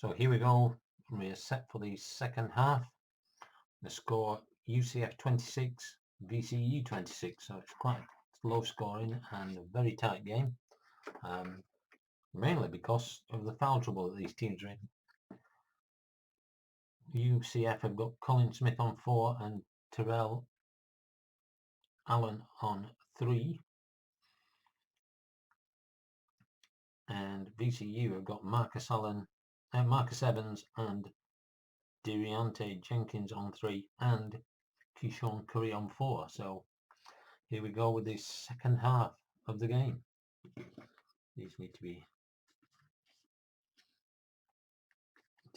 So here we go. We are set for the second half. The score UCF 26, VCU 26. So it's quite low scoring and a very tight game. Mainly because of the foul trouble that these teams are in. UCF have got Colin Smith on 4 and Terrell Allen on 3. And VCU have got Marcus Evans and Deontay Jenkins on 3 and Keyshawn Curry on 4. So here we go with the second half of the game. These need to be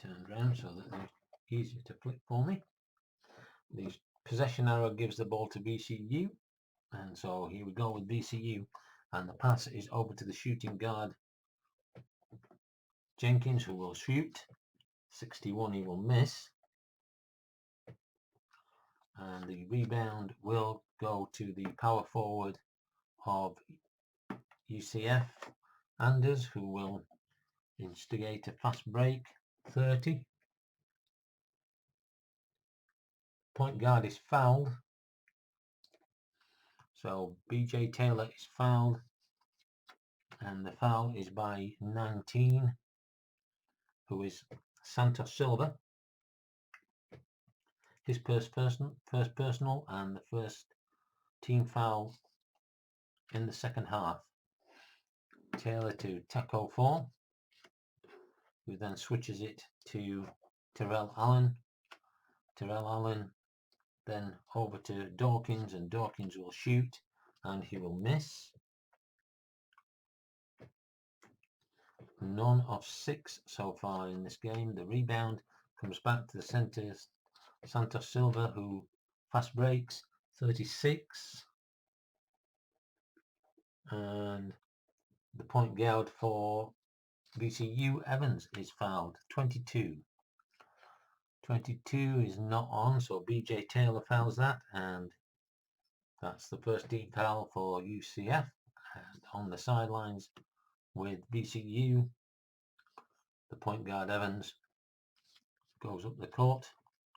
turned around so that they're easier to flip for me. The possession arrow gives the ball to VCU, and so here we go with VCU, and the pass is over to the shooting guard Jenkins, who will shoot 61. He will miss, and the rebound will go to the power forward of UCF, Anders, who will instigate a fast break. 30. Point guard is fouled, so BJ Taylor is fouled, and the foul is by 19, who is Santos Silva. His first personal and the first team foul in the second half. Taylor to tackle 4, who then switches it to Terrell Allen. Terrell Allen then over to Dawkins, and Dawkins will shoot and he will miss. None of 6 so far in this game. The rebound comes back to the centers, Santos Silva, who fast breaks. 36. And the point guard for VCU, Evans, is fouled. 22. 22 is not on, so BJ Taylor fouls that, and that's the first team foul for UCF. And on the sidelines with VCU, the point guard Evans goes up the court,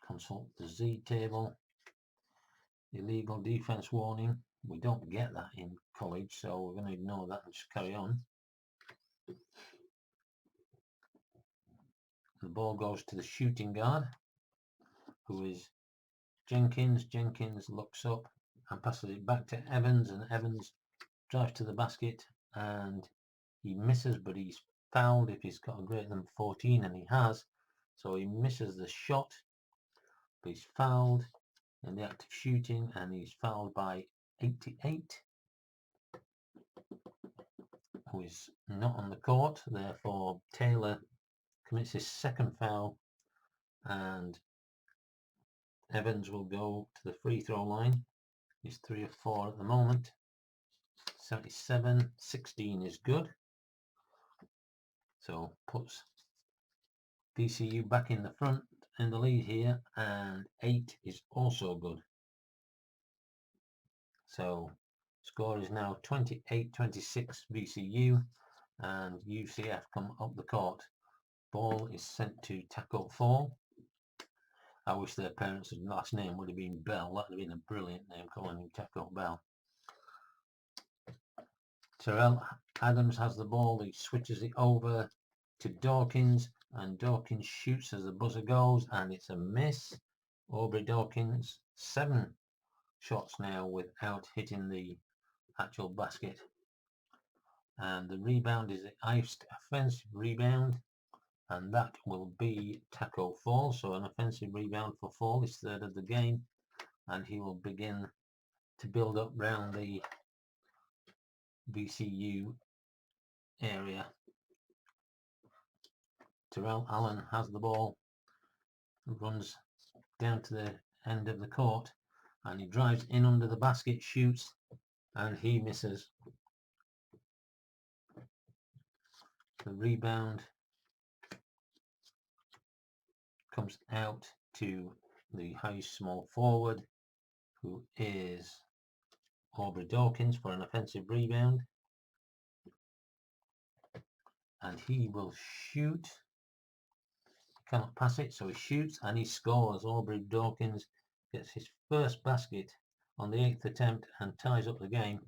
consult the Z table. Illegal defense warning. We don't get that in college, so we're going to ignore that and just carry on. The ball goes to the shooting guard, who is Jenkins. Jenkins looks up and passes it back to Evans, and Evans drives to the basket and he misses, but he's fouled if he's got a greater than 14, and he has, so he misses the shot, but he's fouled in the act of shooting, and he's fouled by 88, who is not on the court. Therefore Taylor commits his second foul, and Evans will go to the free throw line. He's 3 of 4 at the moment. 77. 16 is good, so puts VCU back in the front in the lead here, and 8 is also good. So score is now 28-26 VCU, and UCF come up the court. Ball is sent to tackle 4. I wish their parents' last name would have been Bell. That would have been a brilliant name, calling him Tackle Bell. Terrell Adams has the ball. He switches it over to Dawkins, and Dawkins shoots as the buzzer goes, and it's a miss. Aubrey Dawkins, 7 shots now without hitting the actual basket. And the rebound is an iced offensive rebound, and that will be tackle 4. So an offensive rebound for 4, his 3rd of the game, and he will begin to build up round the VCU area. Terrell Allen has the ball, runs down to the end of the court, and he drives in under the basket, shoots, and he misses. The rebound comes out to the high small forward, who is Aubrey Dawkins, for an offensive rebound, and he will shoot cannot pass it, so he shoots and he scores. Aubrey Dawkins gets his first basket on the 8th attempt and ties up the game.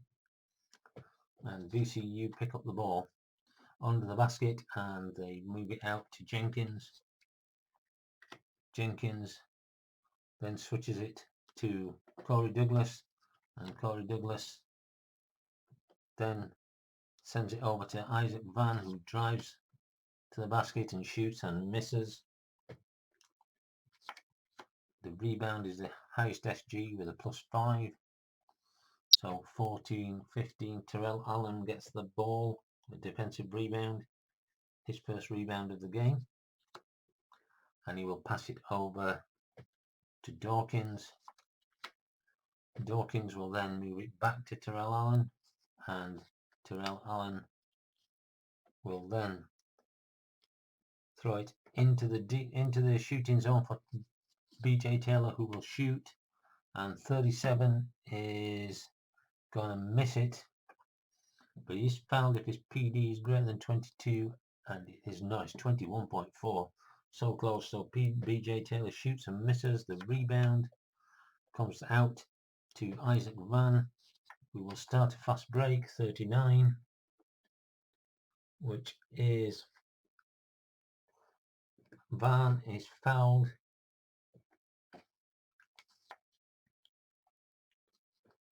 And VCU pick up the ball under the basket and they move it out to Jenkins. Jenkins then switches it to Corey Douglas, and Corey Douglas then sends it over to Isaac Van, who drives to the basket and shoots and misses. The rebound is the highest SG with a +5. So 14-15. Terrell Allen gets the ball, the defensive rebound, his first rebound of the game. And he will pass it over to Dawkins. Dawkins will then move it back to Terrell Allen, and Terrell Allen will then throw it into the shooting zone for BJ Taylor, who will shoot, and 37 is going to miss it, but he's fouled if his PD is greater than 22, and it is not. It's 21.4, so close. So BJ Taylor shoots and misses. The rebound comes out to Isaac Van, who will start a fast break. 39, which is Van is fouled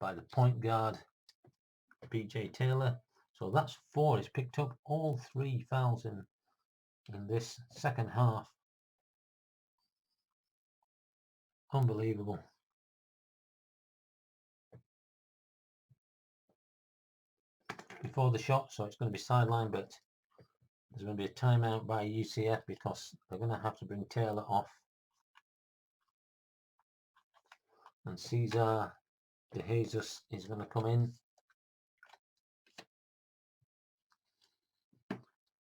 by the point guard BJ Taylor. So that's 4. He's picked up all 3 fouls in this second half. Unbelievable. Before the shot, so it's going to be sidelined, but there's going to be a timeout by UCF because they're going to have to bring Taylor off. And Cesar De Jesus is going to come in.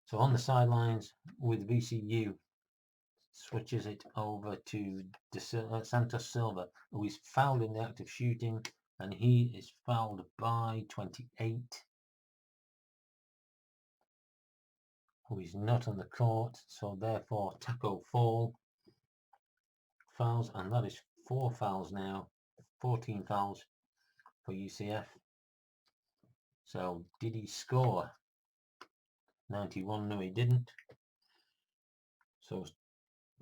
So on the sidelines with VCU, switches it over to Santos Silva, who is fouled in the act of shooting, and he is fouled by 28, who is not on the court. So therefore Taco Fall fouls, and that is 4 fouls now, 14 fouls for UCF. So did he score? 91, no he didn't. So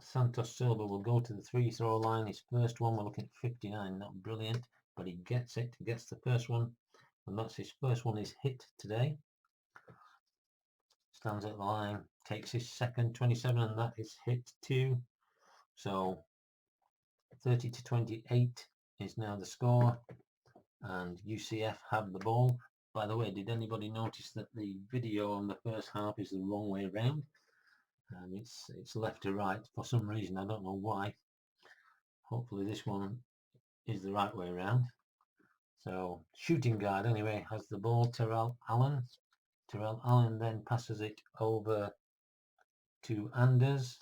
Santos Silva will go to the free throw line. His first one, we're looking at 59, not brilliant, but he gets it, gets the first one, and that's his first one is hit today. Stands at the line, takes his second, 27, and that is hit too. So 30-28 is now the score, and UCF have the ball. By the way, did anybody notice that the video on the first half is the wrong way around? It's left to right for some reason, I don't know why. Hopefully this one is the right way around. So shooting guard anyway has the ball, Terrell Allen. Terrell Allen then passes it over to Anders,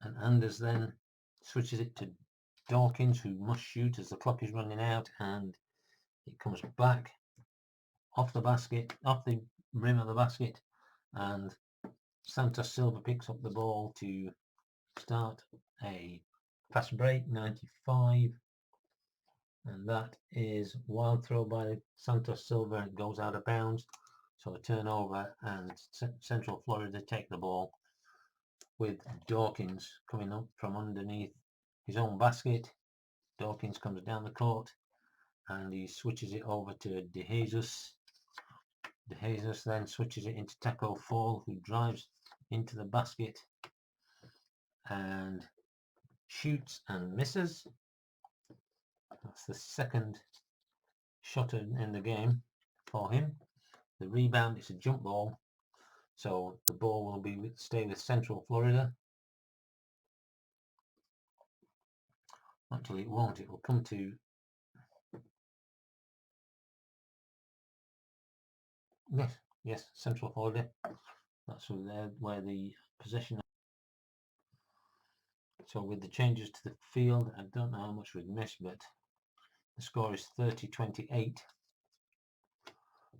and Anders then switches it to Dawkins, who must shoot as the clock is running out, and it comes back off the basket, off the rim of the basket, and Santos Silva picks up the ball to start a fast break. 95, and that is wild throw by Santos Silva, and it goes out of bounds. So a turnover, and Central Florida take the ball with Dawkins coming up from underneath his own basket. Dawkins comes down the court and he switches it over to De Jesus. De Jesus then switches it into Taco Fall, who drives into the basket and shoots and misses. That's the second shot in the game for him. The rebound is a jump ball, so the ball will stay with Central Florida. Actually, it won't. It will come to yes, Central Florida. That's where the possession. So with the changes to the field, I don't know how much we've missed, but the score is 30-28,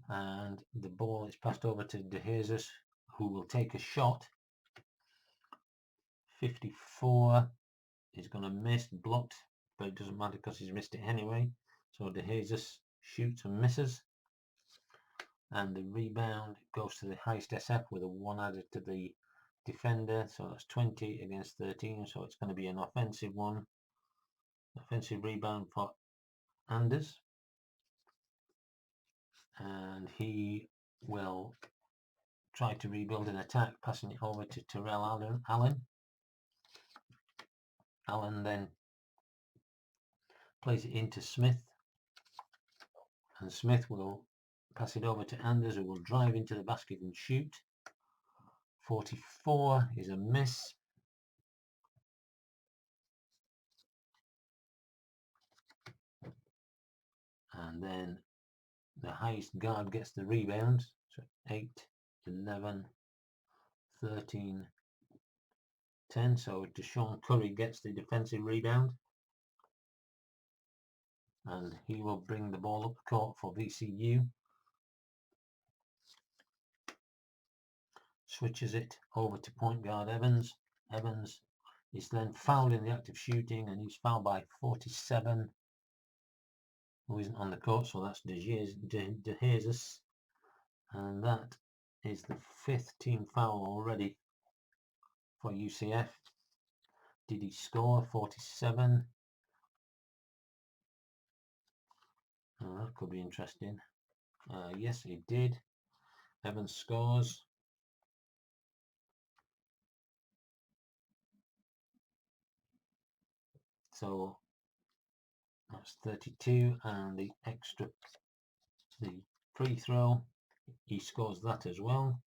and the ball is passed over to De Jesus, who will take a shot. 54 is going to miss, blocked, but it doesn't matter because he's missed it anyway. So De Jesus shoots and misses, and the rebound goes to the highest SF with a 1 added to the defender, so that's 20 against 13, so it's going to be an offensive one. Offensive rebound for Anders, and he will try to rebuild an attack, passing it over to Terrell Allen. Allen then plays it into Smith, and Smith will pass it over to Anders, who will drive into the basket and shoot. 44 is a miss. And then the highest guard gets the rebounds. So 8, 11, 13, 10. So Deshaun Curry gets the defensive rebound, and he will bring the ball up the court for VCU. Switches it over to point guard Evans. Evans is then fouled in the act of shooting, and he's fouled by 47, who isn't on the court, so that's De Jesus, and that is the 5th team foul already for UCF. Did he score? 47. Oh, that could be interesting. Yes, he did. Evans scores. So that's 32, and the free throw, he scores that as well.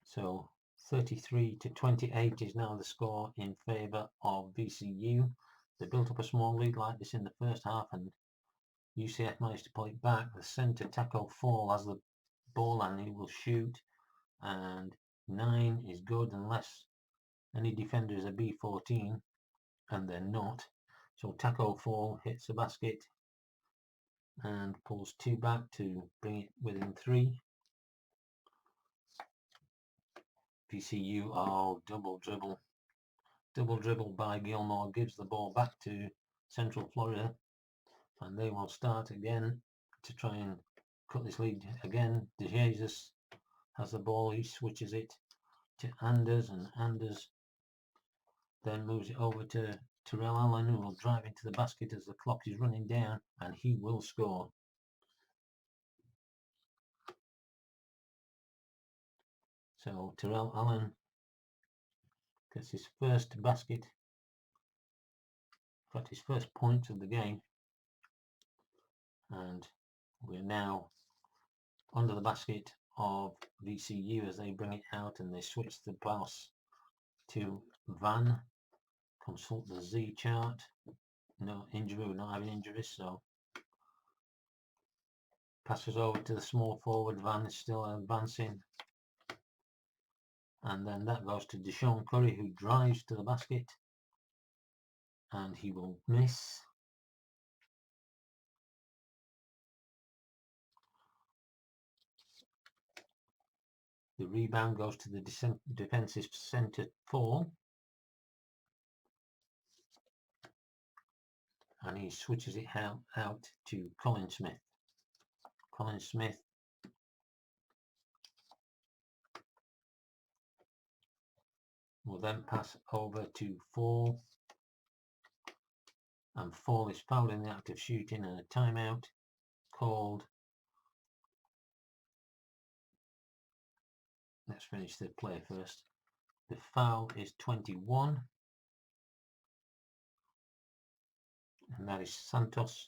So 33-28 is now the score in favour of VCU. They built up a small lead like this in the first half, and UCF managed to pull it back. The centre Taco Fall has the ball and he will shoot, and 9 is good unless any defender is a B14, and they're not. So Taco Fall hits the basket and pulls 2 back to bring it within 3. VCU, oh, double dribble by Gilmore gives the ball back to Central Florida, and they will start again to try and cut this lead again. De Jesus has the ball, he switches it to Anders, and Anders then moves it over to Terrell Allen, who will drive into the basket as the clock is running down, and he will score. So Terrell Allen gets his first basket, got his first point of the game, and we're now under the basket of VCU as they bring it out, and they switch the pass to Van. Consult the Z chart. No injury, we're not having injuries, so passes over to the small forward. Van is still advancing, and then that goes to Deshaun Curry, who drives to the basket, and he will miss. The rebound goes to the defensive centre Fall, and he switches it out to Colin Smith. Colin Smith will then pass over to Fall, and Fall is fouled in the act of shooting, and a timeout called. Let's finish the play first. The foul is 21, and that is Santos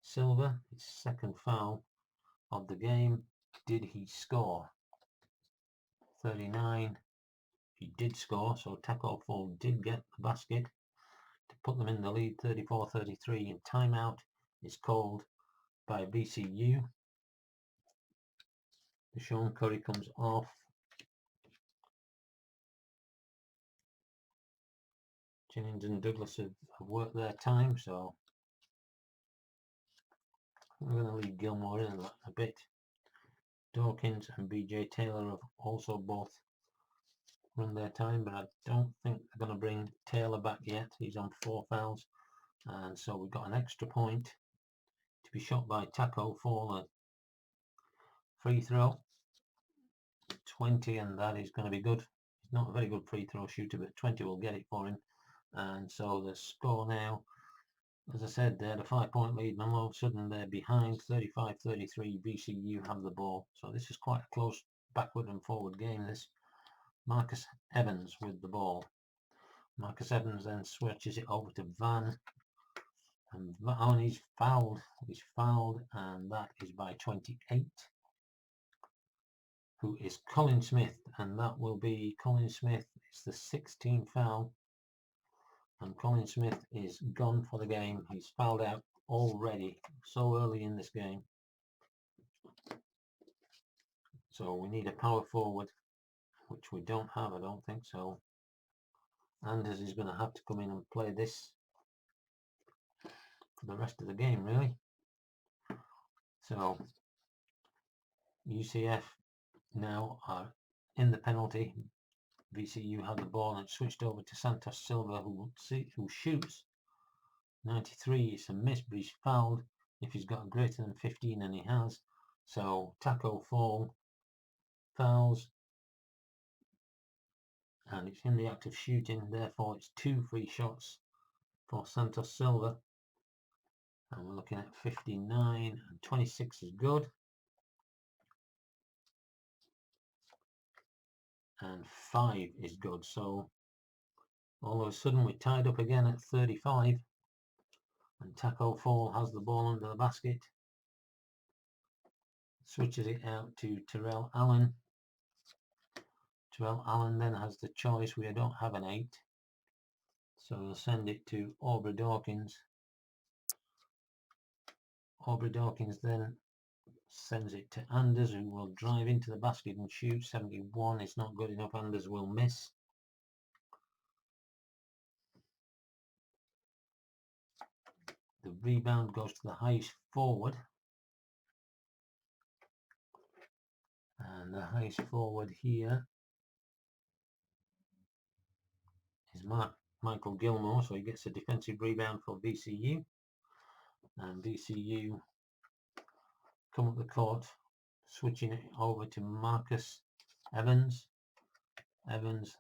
Silva, his second foul of the game. Did he score? 39. He did score, so Taco Fall did get the basket to put them in the lead, 34-33, and timeout is called by VCU. Deshaun Curry comes off. Jennings and Douglas have worked their time, so we're going to leave Gilmore in a bit. Dawkins and BJ Taylor have also both run their time, but I don't think they're going to bring Taylor back yet. He's on 4 fouls, and so we've got an extra point to be shot by Taco for a free throw. 20, and that is going to be good. He's not a very good free throw shooter, but 20 will get it for him. And so the score now, as I said, they had a 5-point lead, and all of a sudden they're behind 35-33. VCU have the ball. So this is quite a close backward and forward game. This Marcus Evans with the ball. Marcus Evans then switches it over to Van. And he's fouled. He's fouled, and that is by 28. Who is Colin Smith, and that will be Colin Smith. It's the 16th foul, and Colin Smith is gone for the game. He's fouled out already so early in this game. So we need a power forward, which we don't have, I don't think so. Anders is going to have to come in and play this for the rest of the game, really. So UCF now are in the penalty. VCU had the ball and switched over to Santos Silva, who shoots 93. It's a miss, but he's fouled if he's got greater than 15, and he has. So Taco Fall fouls, and it's in the act of shooting. Therefore, it's 2 free shots for Santos Silva, and we're looking at 59, and 26 is good, and 5 is good. So all of a sudden we're tied up again at 35, and Taco Fall has the ball under the basket, switches it out to Terrell Allen. Terrell Allen then has the choice. We don't have an 8, so we'll send it to Aubrey Dawkins. Aubrey Dawkins then sends it to Anders, who will drive into the basket and shoot. 71 is not good enough. Anders will miss. The rebound goes to the highest forward, and the highest forward here is Michael Gilmore, so he gets a defensive rebound for VCU, and VCU come up the court, switching it over to Marcus Evans. Evans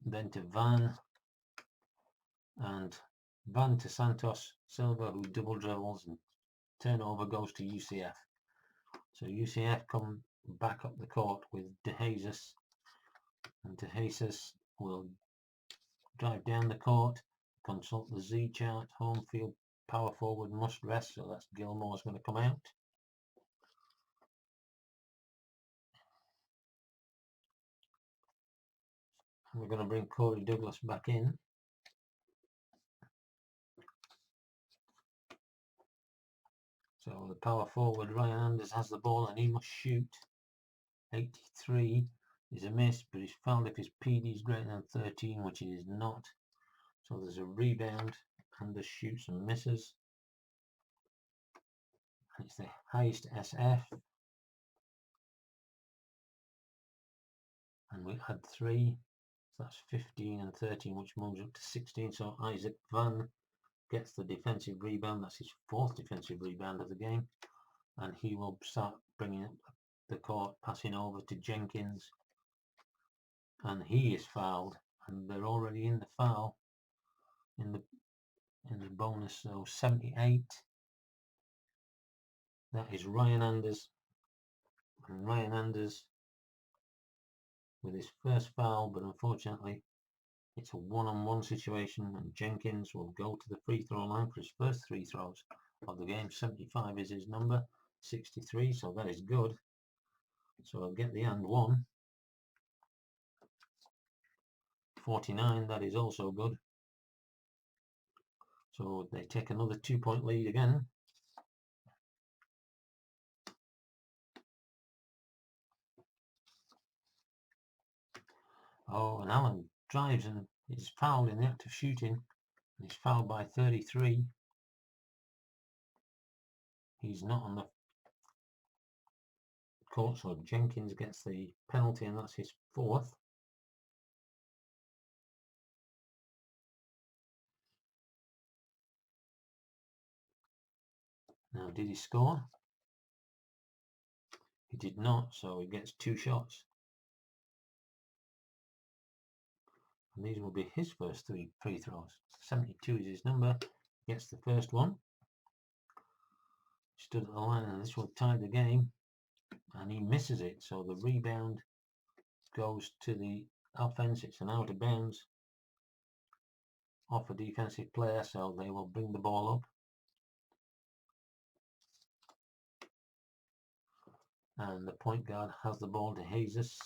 then to Van, and Van to Santos Silva, who double dribbles, and turnover goes to UCF. So UCF come back up the court with DeJesus, and DeJesus will drive down the court, consult the Z chart, home field power forward must rest, so that's Gilmore's going to come out. We're going to bring Corey Douglas back in. So the power forward, Ryan Anders, has the ball and he must shoot. 83 is a miss, but he's fouled if his PD is greater than 13, which it is not. So there's a rebound. Anders shoots and misses. It's the highest SF. And we had 3. So that's 15 and 13, which moves up to 16. So Isaac Van gets the defensive rebound. That's his 4th defensive rebound of the game. And he will start bringing up the court, passing over to Jenkins. And he is fouled. And they're already in the foul in the bonus. So 78. That is Ryan Anders. And Ryan Anders with his first foul, but unfortunately it's a one-on-one situation, and Jenkins will go to the free throw line for his first 3 throws of the game. 75 is his number, 63, so that is good. So I'll get the and 1. 49, that is also good. So they take another 2-point lead again. Oh, and Allen drives and is fouled in the act of shooting. He's fouled by 33. He's not on the court, so Jenkins gets the penalty, and that's his 4th. Now, did he score? He did not, so he gets 2 shots. And these will be his first 3 free throws. 72 is his number. Gets the first one. Stood at the line, and this will tie the game. And he misses it, so the rebound goes to the offense. It's an out of bounds off a defensive player, so they will bring the ball up. And the point guard has the ball to Jesus.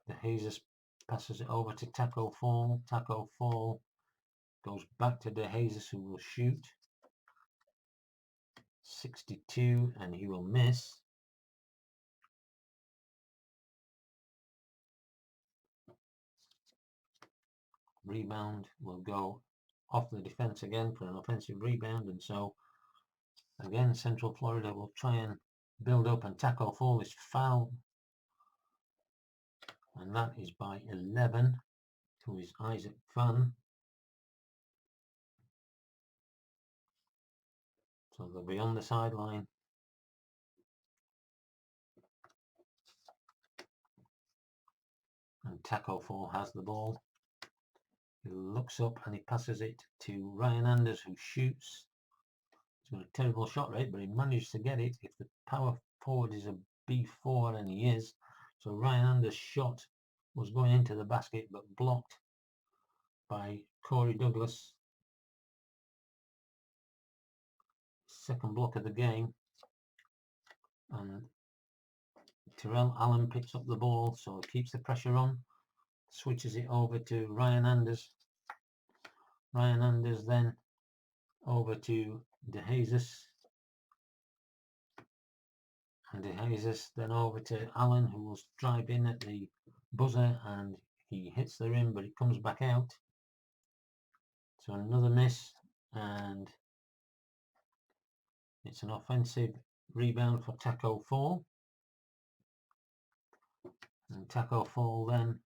The Jesus passes it over to Taco Fall. Taco Fall goes back to De Jesus, who will shoot. 62, and he will miss. Rebound will go off the defense again for an offensive rebound, and so again Central Florida will try and build up, and Taco Fall is fouled, and that is by 11, who is Isaac Van. So they'll be on the sideline. And Taco Fall has the ball. He looks up and he passes it to Ryan Anders, who shoots. He's got a terrible shot rate, but he managed to get it. If the power forward is a B4, and he is, so Ryan Anders' shot was going into the basket, but blocked by Corey Douglas. Second block of the game. And Terrell Allen picks up the ball, so he keeps the pressure on. Switches it over to Ryan Anders. Ryan Anders then over to De Jesus. And De Jesus then over to Allen, who will drive in at the buzzer, and he hits the rim, but it comes back out. So another miss, and it's an offensive rebound for Taco Fall. And Taco Fall then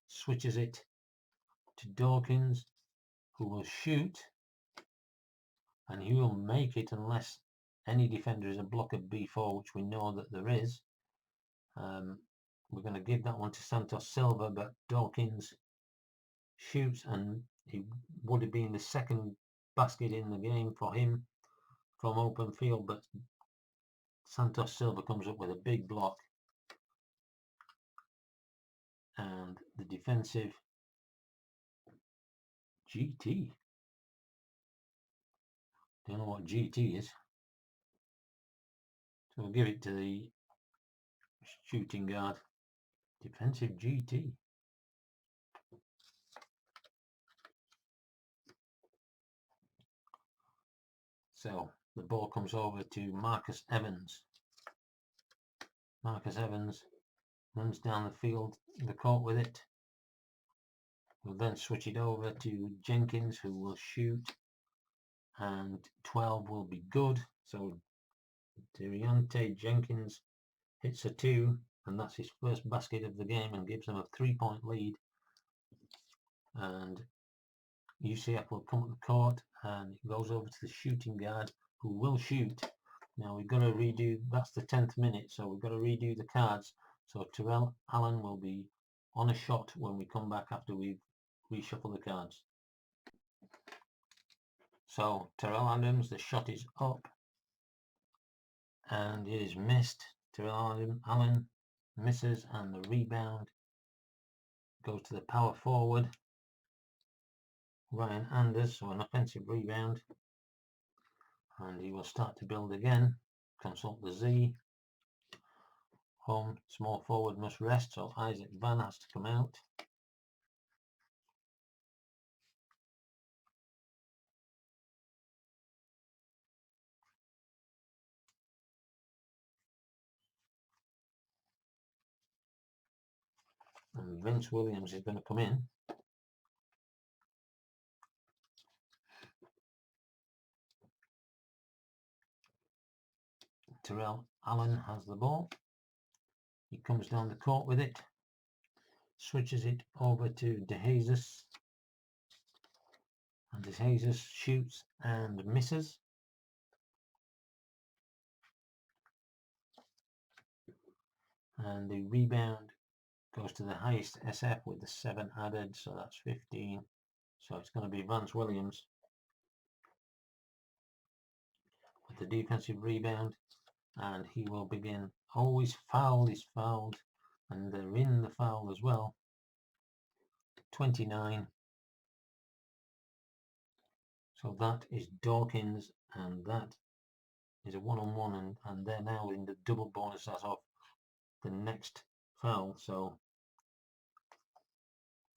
switches it to Dawkins, who will shoot, and he will make it unless any defender is a block of B4, which we know that there is. We're going to give that one to Santos Silva, but Dawkins shoots, and he would have been the second basket in the game for him from open field, but Santos Silva comes up with a big block, and the defensive GT. Don't know what GT is. So we'll give it to the shooting guard. Defensive GT. So the ball comes over to Marcus Evans. Marcus Evans runs down the field, the court with it. We'll then switch it over to Jenkins, who will shoot, and 12 will be good. So Deontay Jenkins hits a 2, and that's his first basket of the game, and gives them a 3-point lead. And UCF will come up the court, and it goes over to the shooting guard, who will shoot. Now we've got to redo, that's the 10th minute, so we've got to redo the cards. So Terrell Allen will be on a shot when we come back after we've reshuffled the cards. So Terrell Adams, the shot is up, and it is missed. Terrell Allen misses, and the rebound goes to the power forward, Ryan Anders, so an offensive rebound. And he will start to build again. Consult the Z. Home small forward must rest, so Isaac Van has to come out. And Vince Williams is going to come in. Terrell Allen has the ball. He comes down the court with it. Switches it over to De Jesus. And De Jesus shoots and misses. and the rebound goes to the highest SF with the 7 added, so that's 15. So it's going to be Vance Williams with the defensive rebound, and he will begin. Always foul is fouled, and they're in the foul as well. 29. So that is Dawkins, and that is a one-on-one, and they're now in the double bonus as of the next foul. So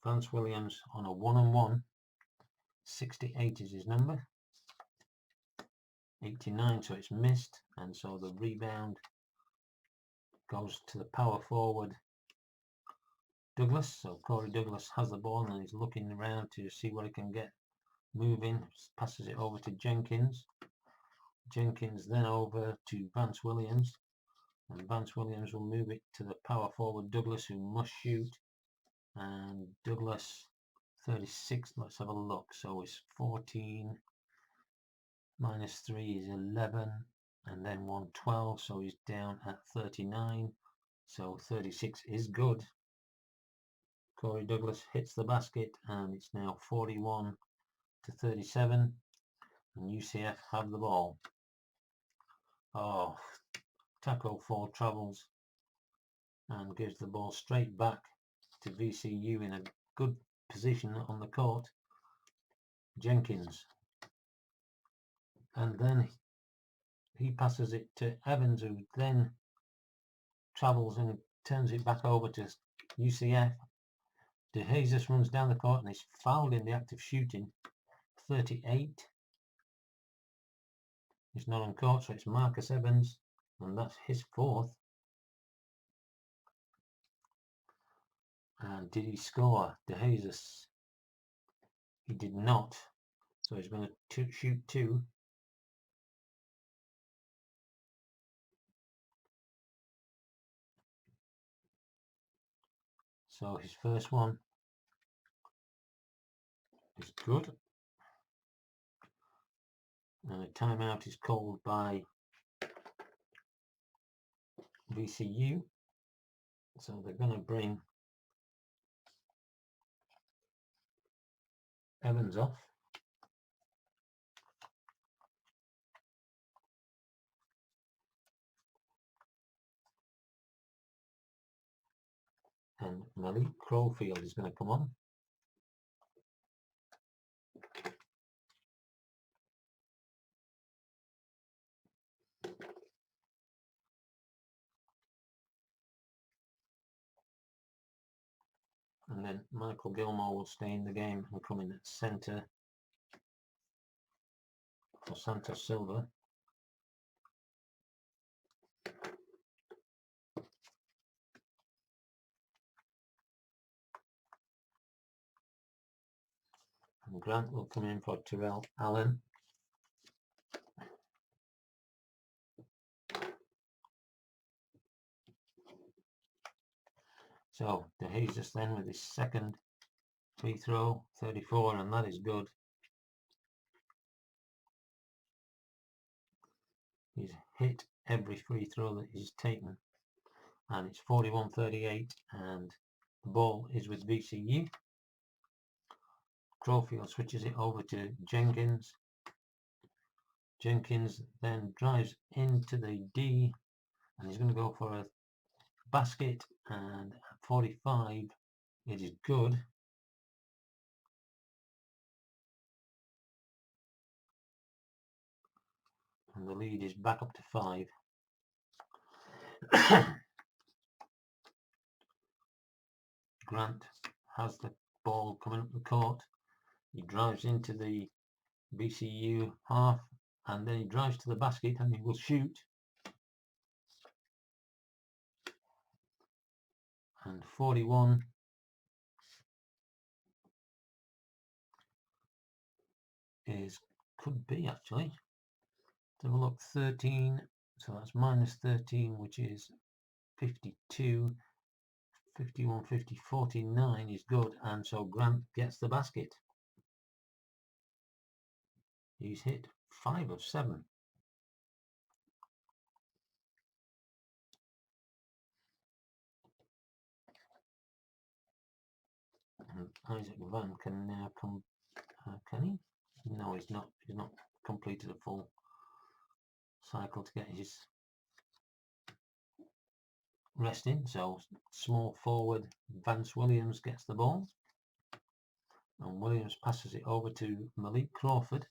Vance Williams on a one-on-one, 68 is his number, 89, so it's missed, and so the rebound goes to the power forward Douglas. So Corey Douglas has the ball and he's looking around to see what he can get moving, passes it over to Jenkins. Jenkins then over to Vance Williams, and Vance Williams will move it to the power forward Douglas, who must shoot, and Douglas 36, let's have a look. So it's 14 minus 3 is 11, and then 112, so he's down at 39. So 36 is good. Corey Douglas hits the basket, and it's now 41 to 37, and UCF have the ball. Oh, Taco 4 travels and gives the ball straight back to VCU in a good position on the court. Jenkins, and then he passes it to Evans, who then travels and turns it back over to UCF. De Jesus runs down the court and is fouled in the act of shooting. 38. He's not on court, so it's Marcus Evans, and that's his fourth. And did he score? De Jesus? He did not. So he's going to shoot 2. So his first one is good. And a timeout is called by VCU. So they're going to bring Evans off. And Malik Crowfield is going to come on. And then Michael Gilmore will stay in the game and come in at centre for Santos Silva. And Grant will come in for Terrell Allen. So De Jesus then with his second free throw, 34, and that is good. He's hit every free throw that he's taken, and it's 41-38, and the ball is with VCU. Crowfield switches it over to Jenkins. Jenkins then drives into the D, and he's going to go for a basket, and at 45 it is good. And the lead is back up to 5. Grant has the ball coming up the court. He drives into the VCU half, and then he drives to the basket and he will shoot. And 41 is, could be actually. Let's have a look, 13, so that's minus 13, which is 52, 51, 50, 49 is good, and so Grant gets the basket. He's hit 5 of 7. And Isaac Van can now come. Can he? No, he's not. He's not completed a full cycle to get his rest in. So small forward Vance Williams gets the ball, and Williams passes it over to Malik Crawford.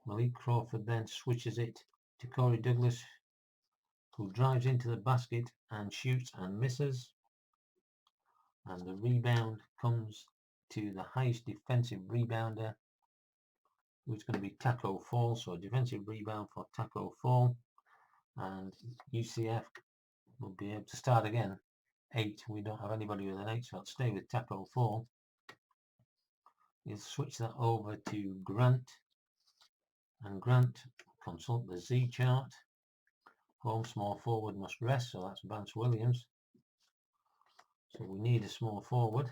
Malik Crawford then switches it to Corey Douglas, who drives into the basket and shoots and misses. And the rebound comes to the highest defensive rebounder, who's going to be Taco Fall. So a defensive rebound for Taco Fall, and UCF will be able to start again. 8. We don't have anybody with an 8, so I'll stay with Taco Fall. He'll switch that over to Grant, and Grant consult the Z chart. Home small forward must rest, so that's Vance Williams. So we need a small forward,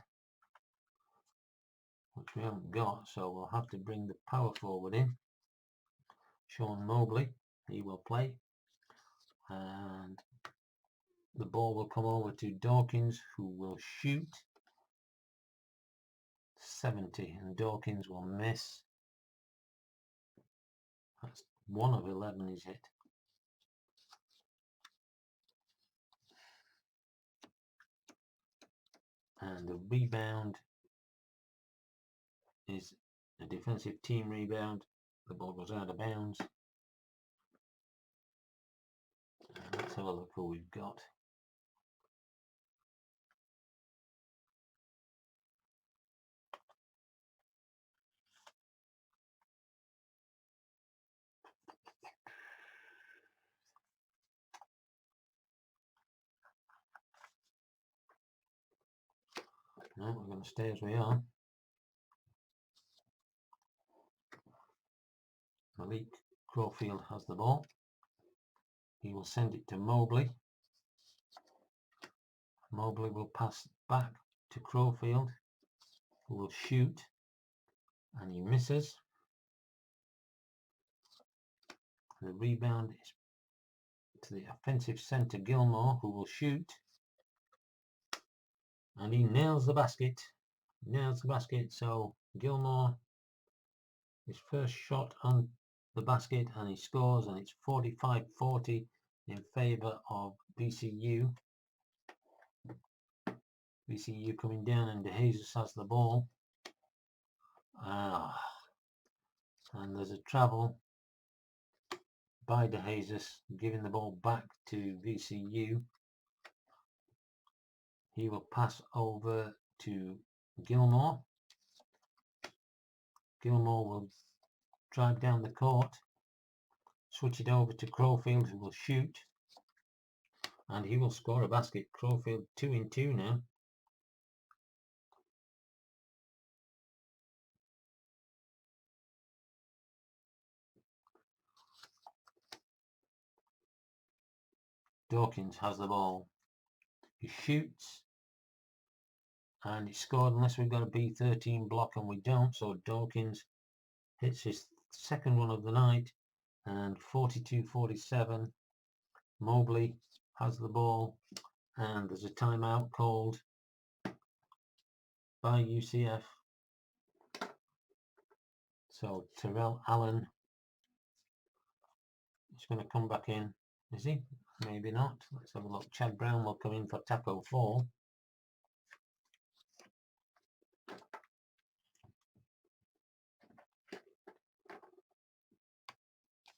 which we haven't got, so we'll have to bring the power forward in. Sean Mobley, he will play, and the ball will come over to Dawkins, who will shoot 70, and Dawkins will miss. That's 1 of 11 he's hit. And the rebound is a defensive team rebound. The ball goes out of bounds. Let's have a look who we've got. No, we're going to stay as we are. Malik Crawford has the ball. He will send it to Mobley. Mobley will pass back to Crawford, who will shoot, and he misses. The rebound is to the offensive centre Gilmore, who will shoot, and he nails the basket. So Gilmore, his first shot on the basket, and he scores, and it's 45-40 in favour of VCU. VCU coming down, and DeJesus has the ball. And there's a travel by DeJesus, giving the ball back to VCU. He will pass over to Gilmore. Gilmore will drive down the court, switch it over to Crawford, who will shoot, and he will score a basket. Crawford 2 in 2 now. Dawkins has the ball. He shoots, and it's scored unless we've got a B13 block, and we don't. So Dawkins hits his second one of the night, and 42-47. Mobley has the ball, and there's a timeout called by UCF. So Terrell Allen is going to come back in. Is he? Maybe not. Let's have a look. Chad Brown will come in for Taco Fall.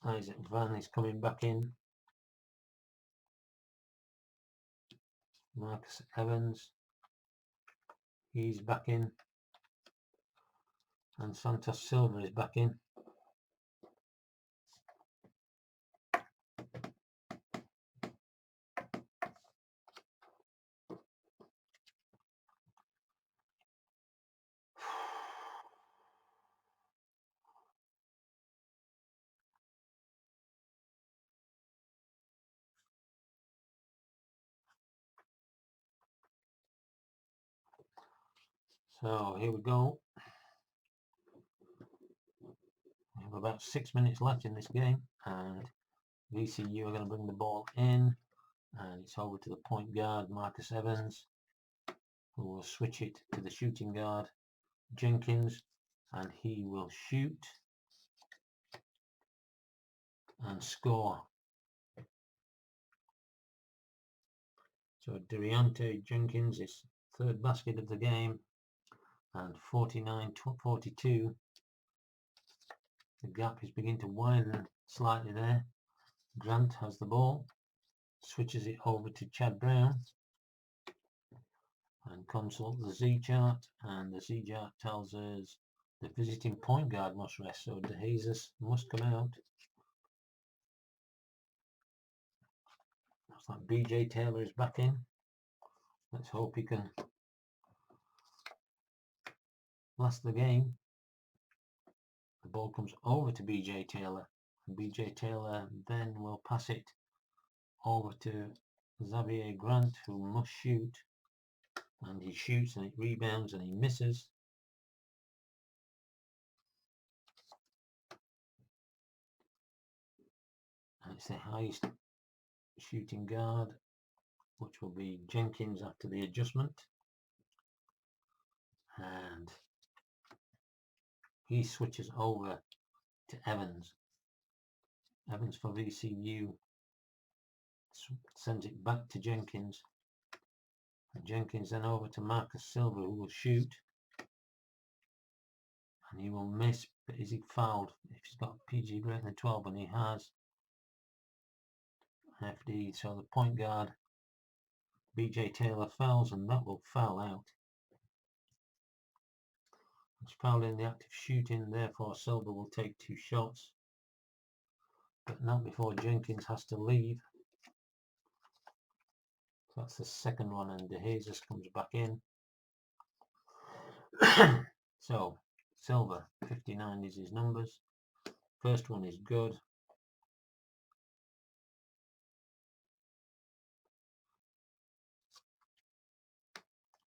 Isaac Van is coming back in. Marcus Evans, he's back in. And Santos Silva is back in. So here we go. We have about 6 minutes left in this game, and VCU are going to bring the ball in, and it's over to the point guard, Marcus Evans. who will switch it to the shooting guard, Jenkins, and he will shoot and score. So Deontay Jenkins is third basket of the game, and 49-42. The gap is beginning to widen slightly there. Grant has the ball, switches it over to Chad Brown, and consult the Z chart, and the Z chart tells us the visiting point guard must rest, so De Jesus must come out. Looks like BJ Taylor is back in. Let's hope he can last the game. The ball comes over to BJ Taylor, and BJ Taylor then will pass it over to Xavier Grant, who must shoot, and he shoots and it rebounds and he misses. And it's the highest shooting guard, which will be Jenkins after the adjustment, and he switches over to Evans. Evans for VCU sends it back to Jenkins, and Jenkins then over to Marcus Silver, who will shoot, and he will miss, but is he fouled? If he's got a PG greater than 12, and he has an FD, so the point guard BJ Taylor fouls, and that will foul out. It's fouled in the act of shooting, therefore Silver will take 2 shots, but not before Jenkins has to leave. So that's the second one, and De Jesus comes back in. So Silver, 59 is his numbers. First one is good.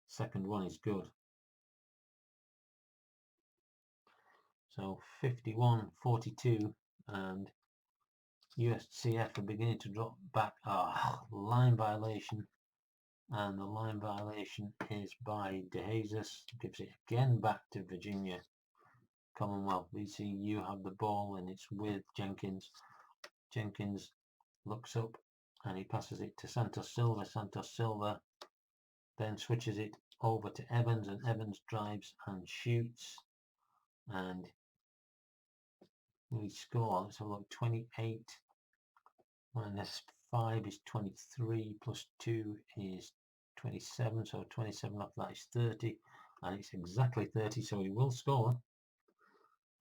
Second one is good. So 51-42, and UCF are beginning to drop back. Line violation, and the line violation is by De Jesus. Gives it again back to Virginia Commonwealth. VCU have the ball, and it's with Jenkins. Jenkins looks up and he passes it to Santos Silva. Santos Silva then switches it over to Evans, and Evans drives and shoots, and we score. Let's have a look. 28 minus 5 is 23, plus 2 is 27, so 27 off that is 30, and it's exactly 30, so he will score.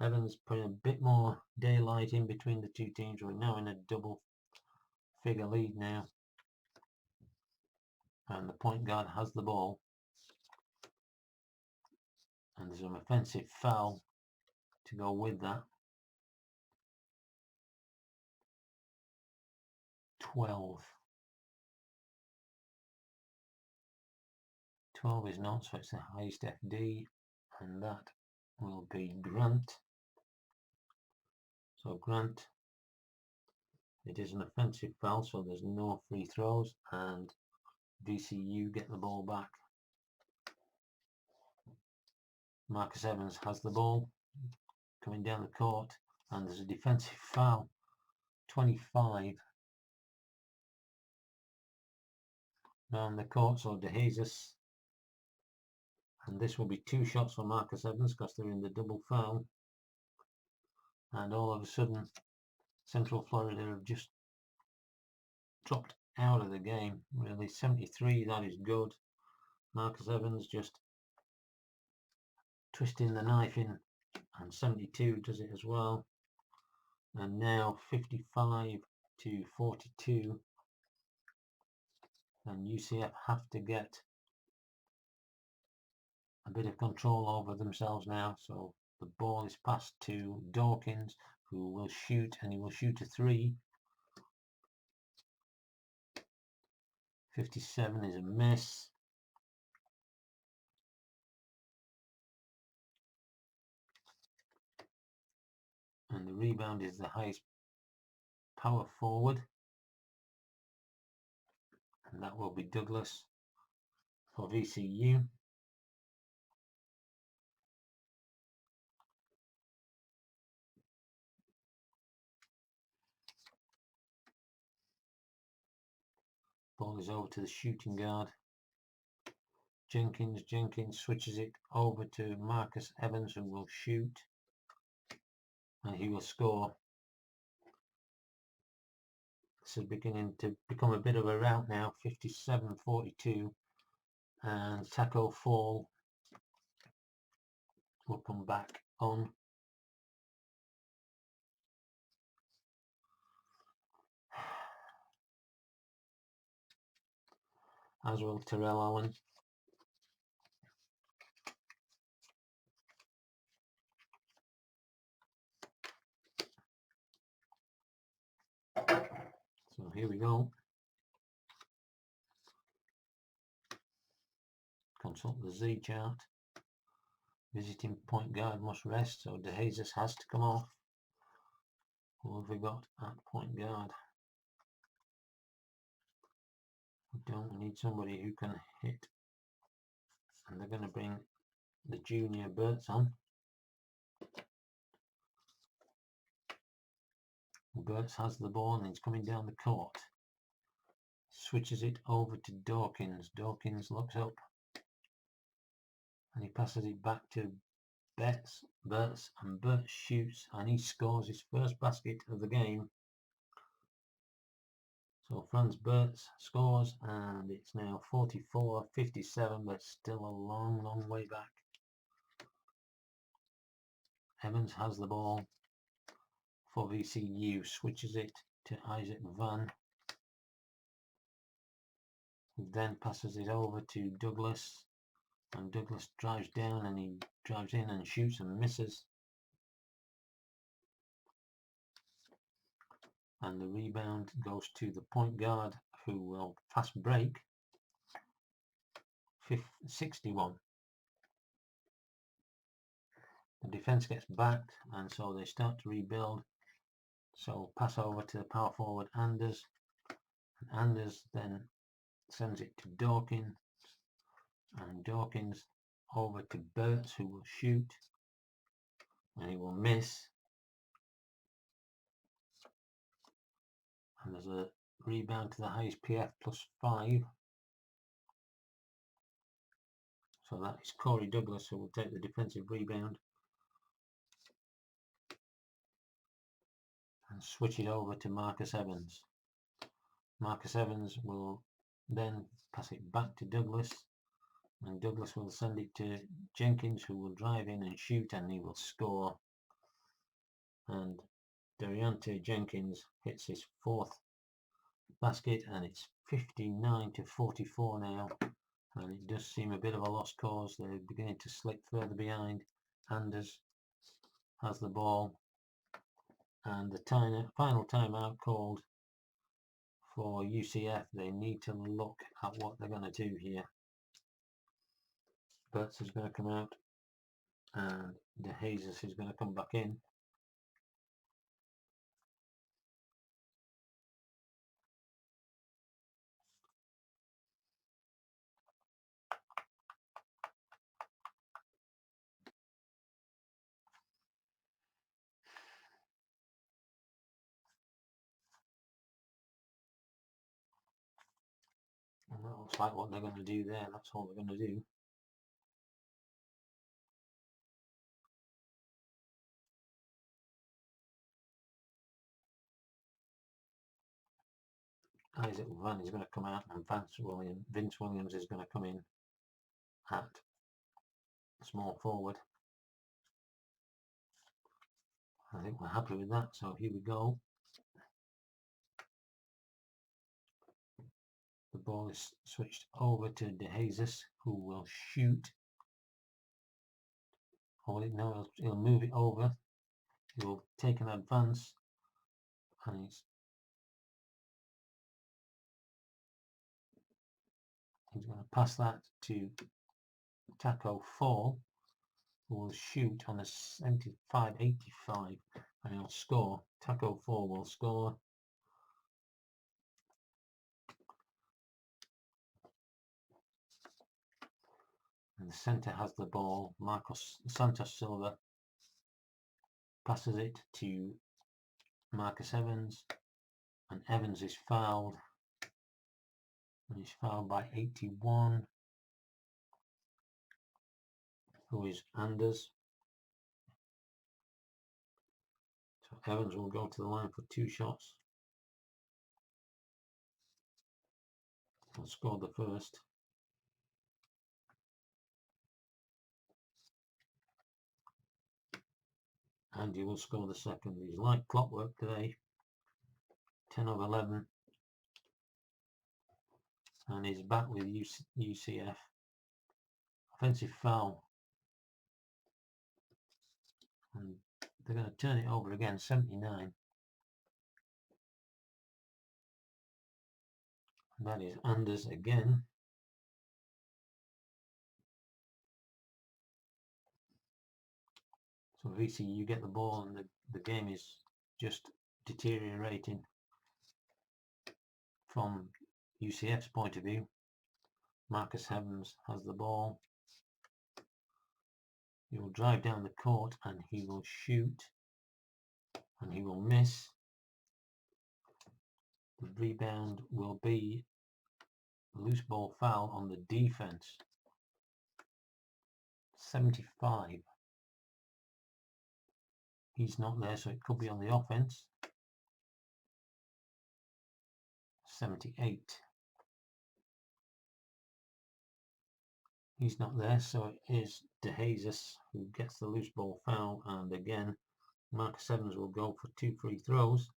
Evans putting a bit more daylight in between the two teams. We're now in a double figure lead now, and the point guard has the ball, and there's an offensive foul to go with that. 12 is not, so it's the highest FD, and that will be Grant. So Grant, it is an offensive foul, so there's no free throws, and VCU get the ball back. Marcus Evans has the ball coming down the court, and there's a defensive foul. 25 down the court, so De Jesus, and this will be 2 shots for Marcus Evans because they're in the double foul, and all of a sudden Central Florida have just dropped out of the game. Really, 73, that is good. Marcus Evans just twisting the knife in, and 72 does it as well. And now 55-42, and UCF have to get a bit of control over themselves now. So the ball is passed to Dawkins, who will shoot, and he will shoot a 3. 57 is a miss. And the rebound is the highest power forward, and that will be Douglas. for VCU. Ball is over to the shooting guard. Jenkins switches it over to Marcus Evans, who will shoot, and he will score. This is beginning to become a bit of a rout now, 57-42, and Taco Fall will come back on. As will Terrell Allen. So here we go. Consult the Z chart. Visiting point guard must rest, so De Jesus has to come off. What have we got at point guard? We need somebody who can hit. And they're going to bring the junior Burt's on. Burt's has the ball and he's coming down the court. Switches it over to Dawkins. Dawkins looks up and he passes it back to Burt's, and Burt shoots and he scores his first basket of the game. So Franz Burt's scores, and it's now 44-57, but still a long way back. Evans has the ball for VCU, switches it to Isaac Van, who then passes it over to Douglas, and Douglas drives down and he drives in and shoots and misses. And the rebound goes to the point guard, who will fast break. 61. The defense gets backed, and so they start to rebuild. So pass over to the power forward Anders, and Anders then sends it to Dawkins, and Dawkins over to Burt's, who will shoot, and he will miss. And there's a rebound to the highest PF +5. So that is Corey Douglas, who will take the defensive rebound and switch it over to Marcus Evans. Marcus Evans will then pass it back to Douglas, and Douglas will send it to Jenkins, who will drive in and shoot, and he will score. And De'Riante Jenkins hits his fourth basket, and it's 59-44 now, and it does seem a bit of a lost cause. They're beginning to slip further behind. Anders has the ball, and the final timeout called for UCF. They need to look at what they're going to do here. Burt's is going to come out, and De Jesus is going to come back in. And that looks like what they're going to do there. That's all they're going to do. Isaac Van is going to come out, and Vince Williams is going to come in at small forward. I think we're happy with that, so here we go. The ball is switched over to De Jesus, who will shoot. No, he'll move it over. He'll take an advance, and he's going to pass that to Taco Fall, who will shoot on a 75-85, and he'll score. Taco Fall will score. And the centre has the ball. Marcos Santos Silva passes it to Marcus Evans, and Evans is fouled. And he's fouled by 81, who is Anders. So Evans will go to the line for 2 shots. He'll score the first. And he will score the second. He's like clockwork today. 10 of 11. And he's back with UCF. Offensive foul. And they're going to turn it over again, 79. And that is Anders again. So VCU get the ball, and the game is just deteriorating from UCF's point of view. Marcus Evans has the ball. He will drive down the court and he will shoot, and he will miss. The rebound will be loose ball foul on the defense. 75. He's not there, so it could be on the offense. 78. He's not there, so it is DeJesus who gets the loose ball foul, and again Marcus Evans will go for 2 free throws.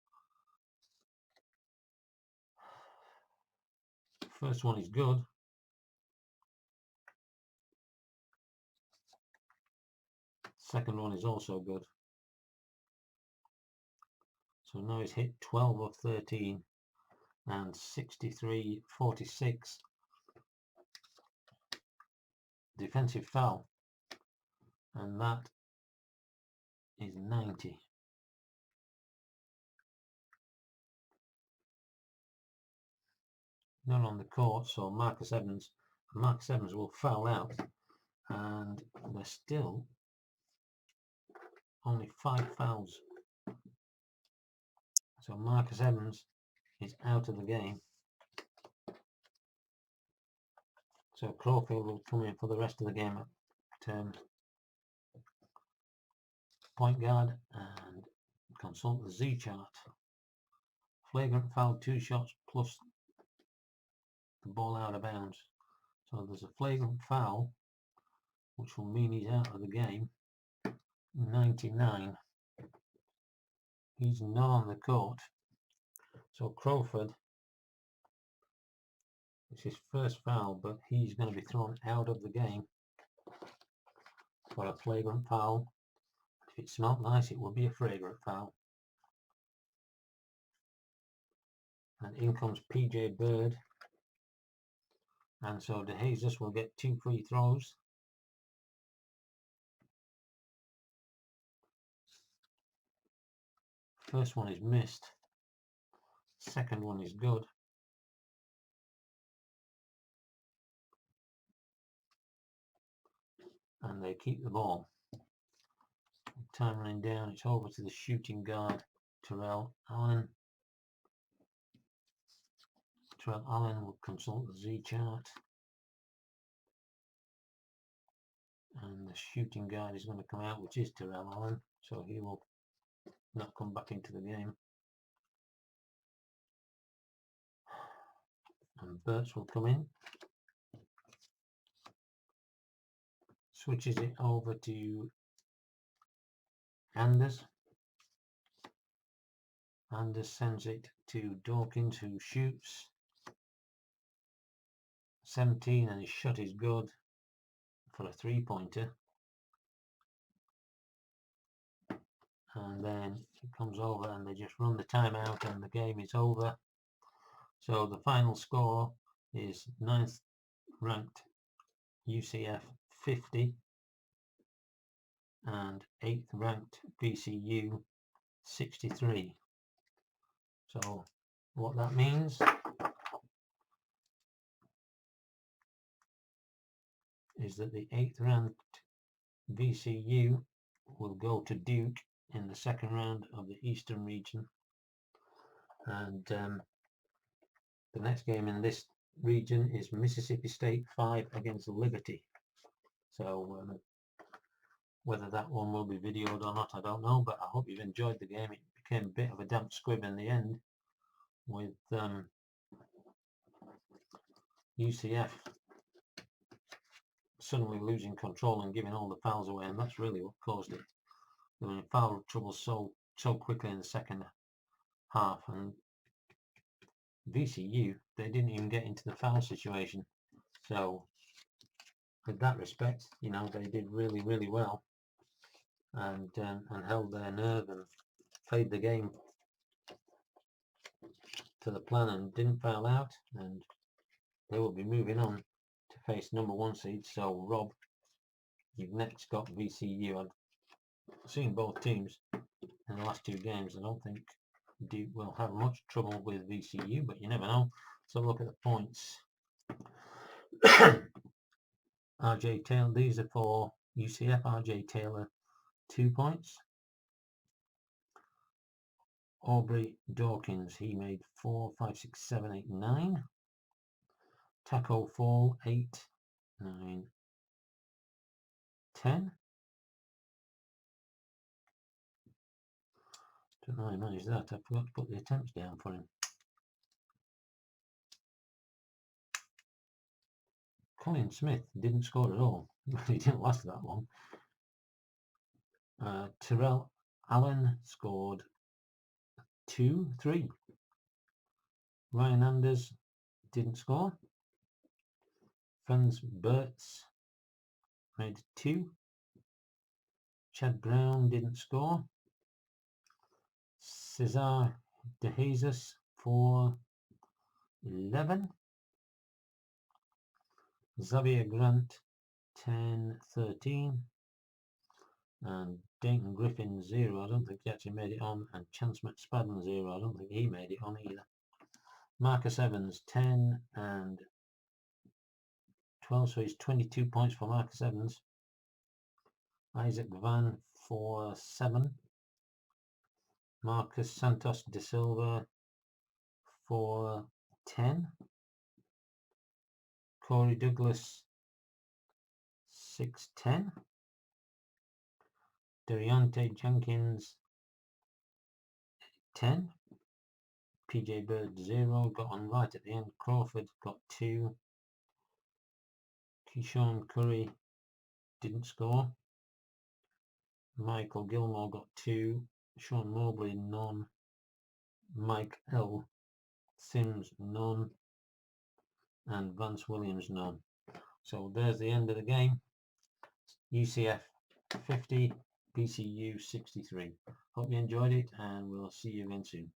First one is good. Second one is also good. So now he's hit 12 of 13 and 63-46. Defensive foul, and that is 90. None on the court, so Marcus Evans will foul out, and there's still only 5 fouls. So Marcus Evans is out of the game. So Crowfield will come in for the rest of the game at point guard and consult the Z chart. Flagrant foul, 2 shots plus the ball out of bounds. So there's a flagrant foul, which will mean he's out of the game. 99. He's not on the court. So Crawford, it's his first foul, but he's going to be thrown out of the game for a flagrant foul. If it smelled nice, it would be a flagrant foul. And in comes PJ Bird. And so DeJesus will get 2 free throws. First one is missed. Second one is good. And they keep the ball. Time running down, it's over to the shooting guard, Terrell Allen. Terrell Allen will consult the Z chart. And the shooting guard is going to come out, which is Terrell Allen. So he will not come back into the game. And Burtz will come in. Switches it over to Anders. Anders sends it to Dawkins, who shoots 17, and his shot is good for a 3-pointer. And then it comes over and they just run the timeout and the game is over. So the final score is 9th ranked UCF 50 and 8th ranked VCU 63. So what that means is that the 8th ranked VCU will go to Duke in the second round of the Eastern region, and the next game in this region is Mississippi State 5 against Liberty. So whether that one will be videoed or not, I don't know, but I hope you've enjoyed the game. It became a bit of a damp squib in the end, with UCF suddenly losing control and giving all the fouls away, and that's really what caused it. They were in foul trouble so quickly in the second half, and VCU, they didn't even get into the foul situation. So with that respect, you know, they did really, really well, and held their nerve and played the game to the plan and didn't foul out, and they will be moving on to face number 1 seed. So Rob, you've next got VCU. I've seen both teams in the last 2 games. I don't think Duke will have much trouble with VCU, but you never know. So look at the points. RJ Taylor, these are for UCF. RJ Taylor 2 points. Aubrey Dawkins, he made 4, 5, 6, 7, 8, 9. Taco Fall 8, 9, 10. Don't know how he managed that. I forgot to put the attempts down for him. Colin Smith didn't score at all. He didn't last that long. Terrell Allen scored 2, 3. Ryan Anders didn't score. Franz Bertz made 2. Chad Brown didn't score. Cesar De Jesus for 11. Xavier Grant 10, 13. And Dayton Griffin 0. I don't think he actually made it on. And Chance McSpadden 0. I don't think he made it on either. Marcus Evans 10 and 12, so he's 22 points for Marcus Evans. Isaac Van for 7. Marcus Santos de Silva for 10. Corey Douglas 6-10. Deontay Jenkins 10. PJ Bird 0, got on right at the end. Crawford got 2. Keyshawn Curry didn't score. Michael Gilmore got 2. Sean Mobley none. Mike L. Sims none. And Vance Williams none. So there's the end of the game. UCF 50, VCU 63. Hope you enjoyed it, and we'll see you again soon.